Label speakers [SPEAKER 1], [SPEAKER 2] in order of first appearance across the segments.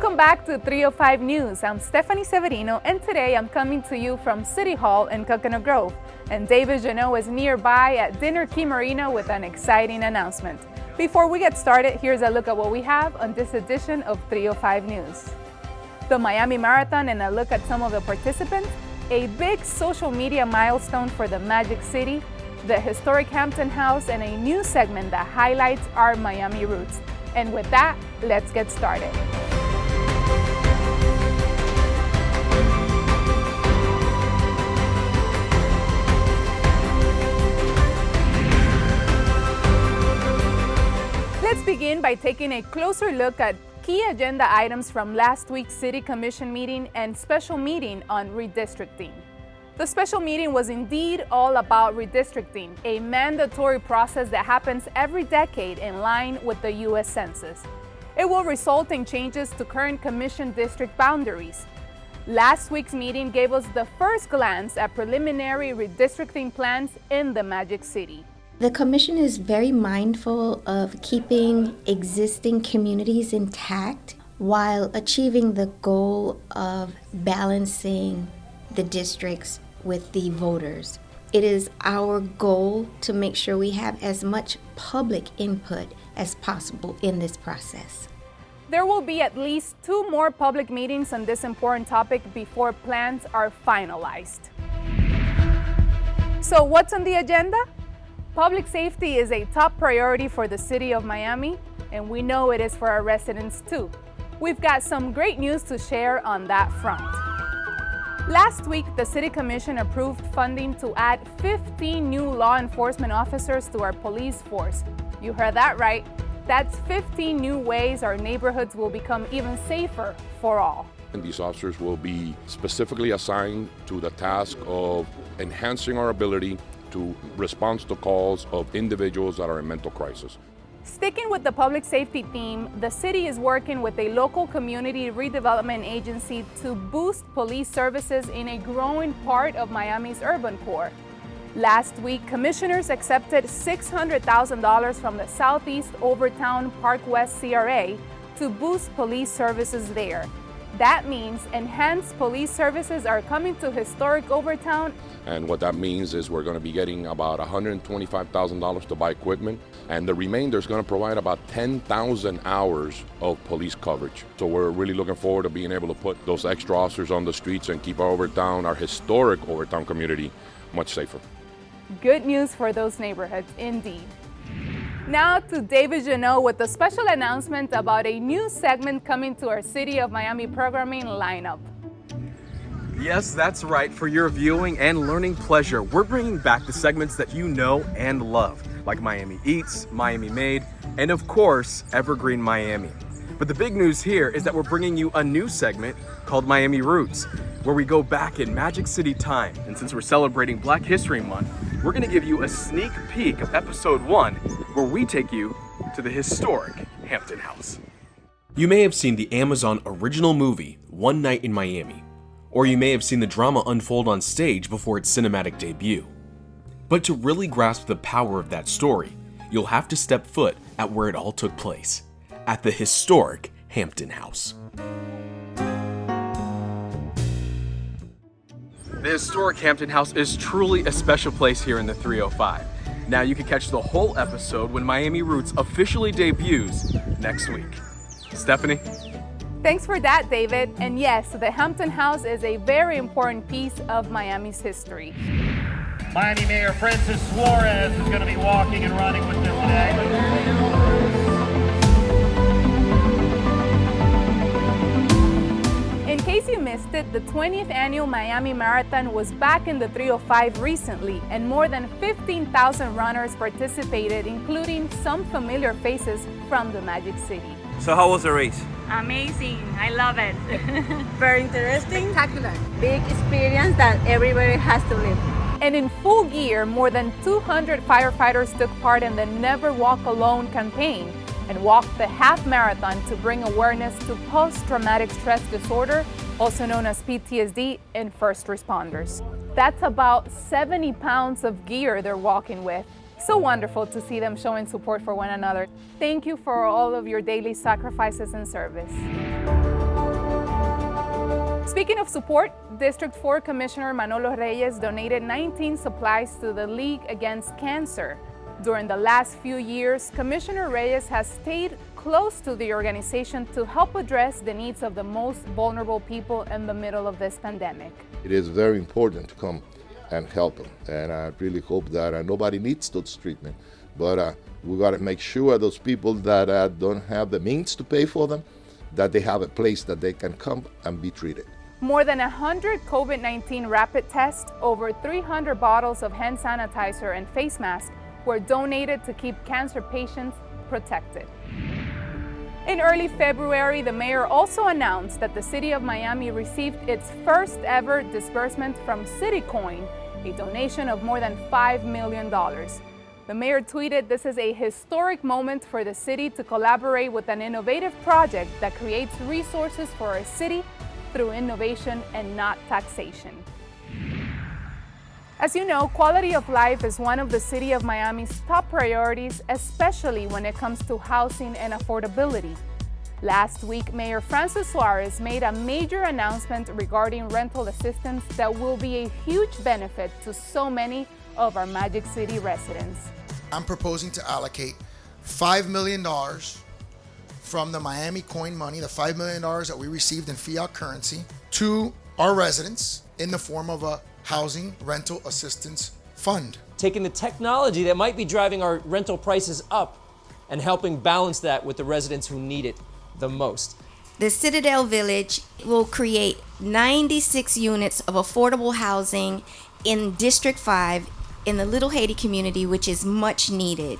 [SPEAKER 1] Welcome back to 305 News. I'm Stephanie Severino, and today I'm coming to you from City Hall in Coconut Grove. And David Janot is nearby at Dinner Key Marina with an exciting announcement. Before we get started, here's a look at what we have on this edition of 305 News. The Miami Marathon and a look at some of the participants, a big social media milestone for the Magic City, the historic Hampton House, and a new segment that highlights our Miami roots. And with that, let's get started. Let's begin by taking a closer look at key agenda items from last week's City Commission meeting and special meeting on redistricting. The special meeting was indeed all about redistricting, a mandatory process that happens every decade in line with the U.S. Census. It will result in changes to current commission district boundaries. Last week's meeting gave us the first glance at preliminary redistricting plans in the Magic City.
[SPEAKER 2] The Commission is very mindful of keeping existing communities intact while achieving the goal of balancing the districts with the voters. It is our goal to make sure we have as much public input as possible in this process.
[SPEAKER 1] There will be at least 2 more public meetings on this important topic before plans are finalized. So what's on the agenda? Public safety is a top priority for the city of Miami, and we know it is for our residents too. We've got some great news to share on that front. Last week, the City Commission approved funding to add 15 new law enforcement officers to our police force. You heard that right. That's 15 new ways our neighborhoods will become even safer for all.
[SPEAKER 3] And these officers will be specifically assigned to the task of enhancing our ability to respond to calls of individuals that are in mental crisis.
[SPEAKER 1] Sticking with the public safety theme, the city is working with a local community redevelopment agency to boost police services in a growing part of Miami's urban core. Last week, commissioners accepted $600,000 from the Southeast Overtown Park West CRA to boost police services there. That means enhanced police services are coming to historic Overtown.
[SPEAKER 3] And what that means is we're going to be getting about $125,000 to buy equipment, and the remainder is going to provide about 10,000 hours of police coverage. So we're really looking forward to being able to put those extra officers on the streets and keep our Overtown, our historic Overtown community, much safer.
[SPEAKER 1] Good news for those neighborhoods, indeed. Now to David Janot with a special announcement about a new segment coming to our City of Miami programming lineup.
[SPEAKER 4] Yes, that's right. For your viewing and learning pleasure, we're bringing back the segments that you know and love, like Miami Eats, Miami Made, and of course, Evergreen Miami. But the big news here is that we're bringing you a new segment called Miami Roots, where we go back in Magic City time. And since we're celebrating Black History Month, we're going to give you a sneak peek of episode 1, where we take you to the historic Hampton House. You may have seen the Amazon original movie, One Night in Miami, or you may have seen the drama unfold on stage before its cinematic debut. But to really grasp the power of that story, you'll have to step foot at where it all took place, at the historic Hampton House. The historic Hampton House is truly a special place here in the 305. Now you can catch the whole episode when Miami Roots officially debuts next week. Stephanie?
[SPEAKER 1] Thanks for that, David. And yes, the Hampton House is a very important piece of Miami's history.
[SPEAKER 5] Miami Mayor Francis Suarez is going to be walking and running with them today.
[SPEAKER 1] In case you missed it, the 20th annual Miami Marathon was back in the 305 recently, and more than 15,000 runners participated, including some familiar faces from the Magic City.
[SPEAKER 6] So how was the race?
[SPEAKER 7] Amazing, I love it.
[SPEAKER 8] Very interesting, spectacular, big experience that everybody has to live.
[SPEAKER 1] And in full gear, more than 200 firefighters took part in the Never Walk Alone campaign and walked the half marathon to bring awareness to post-traumatic stress disorder, also known as PTSD, in first responders. That's about 70 pounds of gear they're walking with. So wonderful to see them showing support for one another. Thank you for all of your daily sacrifices and service. Speaking of support, District 4 Commissioner Manolo Reyes donated 19 supplies to the League Against Cancer. During the last few years, Commissioner Reyes has stayed close to the organization to help address the needs of the most vulnerable people in the middle of this pandemic.
[SPEAKER 6] It is very important to come and help them, and I really hope that nobody needs those treatment, but we got to make sure those people that don't have the means to pay for them, that they have a place that they can come and be treated.
[SPEAKER 1] More than 100 COVID-19 rapid tests, over 300 bottles of hand sanitizer and face masks were donated to keep cancer patients protected. In early February, the mayor also announced that the city of Miami received its first ever disbursement from CityCoin, a donation of more than $5 million. The mayor tweeted, "This is a historic moment for the city to collaborate with an innovative project that creates resources for our city through innovation and not taxation." As you know, quality of life is one of the city of Miami's top priorities, especially when it comes to housing and affordability. Last week, Mayor Francis Suarez made a major announcement regarding rental assistance that will be a huge benefit to so many of our Magic City residents.
[SPEAKER 9] I'm proposing to allocate $5 million from the Miami coin money, the $5 million that we received in fiat currency, to our residents in the form of a housing rental assistance fund.
[SPEAKER 10] Taking the technology that might be driving our rental prices up and helping balance that with the residents who need it the most.
[SPEAKER 2] The Citadel Village will create 96 units of affordable housing in District 5 in the Little Haiti community, which is much needed.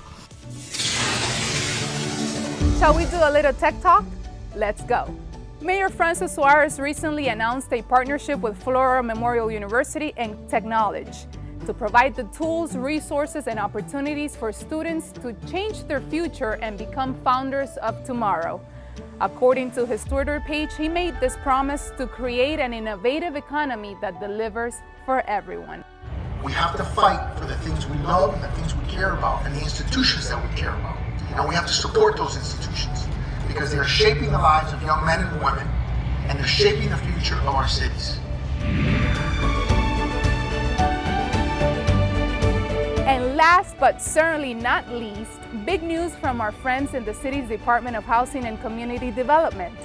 [SPEAKER 1] Shall we do a little tech talk? Let's go. Mayor Francis Suarez recently announced a partnership with Flora Memorial University and Technology to provide the tools, resources, and opportunities for students to change their future and become founders of tomorrow. According to his Twitter page, he made this promise to create an innovative economy that delivers for everyone.
[SPEAKER 11] We have to fight for the things we love and the things we care about and the institutions that we care about. And we have to support those institutions because they're shaping the lives of young men and women and they're shaping the future of our cities.
[SPEAKER 1] And last but certainly not least, big news from our friends in the city's Department of Housing and Community Development.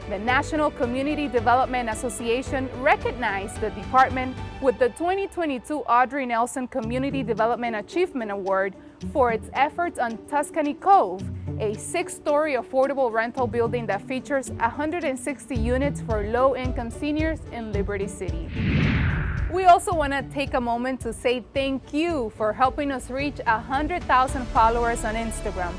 [SPEAKER 1] The National Community Development Association recognized the department with the 2022 Audrey Nelson Community Development Achievement Award for its efforts on Tuscany Cove, a 6-story affordable rental building that features 160 units for low-income seniors in Liberty City. We also want to take a moment to say thank you for helping us reach 100,000 followers on Instagram.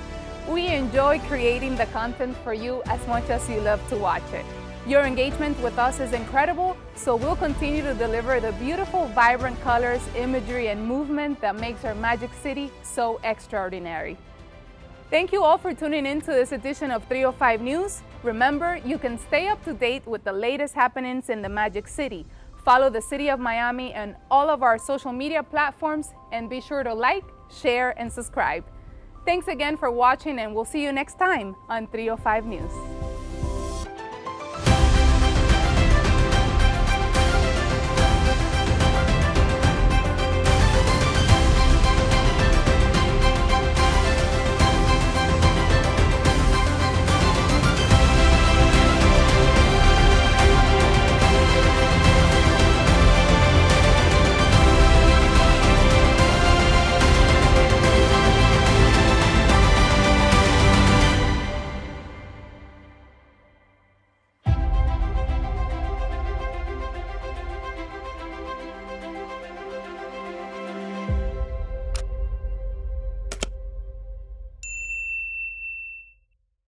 [SPEAKER 1] We enjoy creating the content for you as much as you love to watch it. Your engagement with us is incredible, so we'll continue to deliver the beautiful, vibrant colors, imagery, and movement that makes our Magic City so extraordinary. Thank you all for tuning in to this edition of 305 News. Remember, you can stay up to date with the latest happenings in the Magic City. Follow the City of Miami on all of our social media platforms, and be sure to like, share, and subscribe. Thanks again for watching, and we'll see you next time on 305 News.